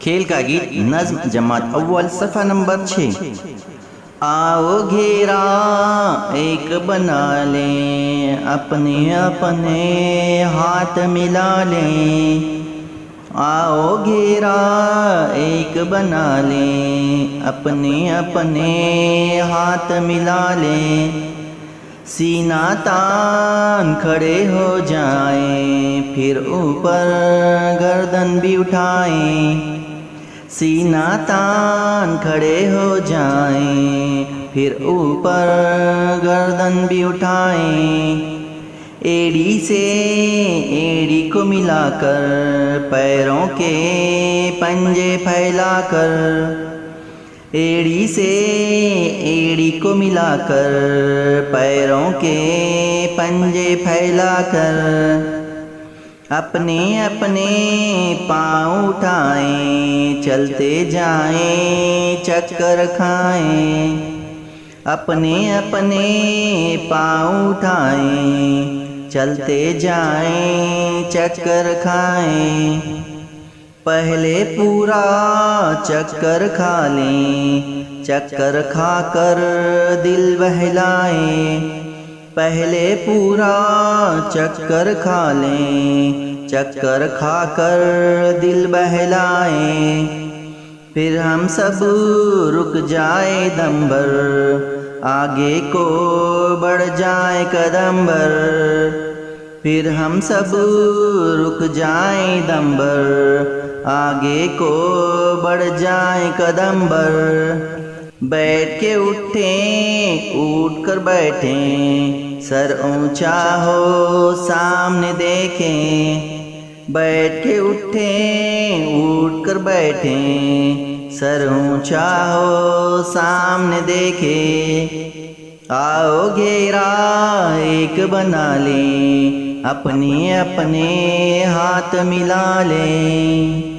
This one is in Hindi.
खेल का गीत नज्म जमात अव्वल सफ़ा नंबर 6। आओ घेरा एक बना लें, अपने अपने हाथ मिला लें। आओ घेरा एक बना लें, अपने अपने हाथ मिला लें। सीना तान खड़े हो जाएं, फिर ऊपर गर्दन भी उठाएं। सीना तान खड़े हो जाएं, फिर ऊपर गर्दन भी उठाएं। एड़ी से एड़ी को मिलाकर, पैरों के पंजे फैलाकर। एड़ी से एड़ी को मिलाकर, पैरों के पंजे फैलाकर। अपने अपने पाँव उठाएं, चलते जाएं, चक्कर खाएं। अपने अपने पाँव उठाएं, चलते जाएं, चक्कर खाएं। पहले पूरा चक्कर खा लें, चक्कर खाकर दिल बहलाएं। पहले पूरा चक्कर खा लें, चक्कर खाकर दिल बहलाएं। फिर हम सब रुक जाए दम भर, आगे को बढ़ जाए कदम भर। फिर हम सब रुक जाए दम भर, आगे को बढ़ जाए कदम भर। बैठ के उठें, उठ कर बैठें, सर ऊंचा हो सामने देखें। बैठ के उठें, उठ कर बैठें, सर ऊंचा हो सामने देखें। आओ घेरा एक बना लें, अपने अपने हाथ मिला लें।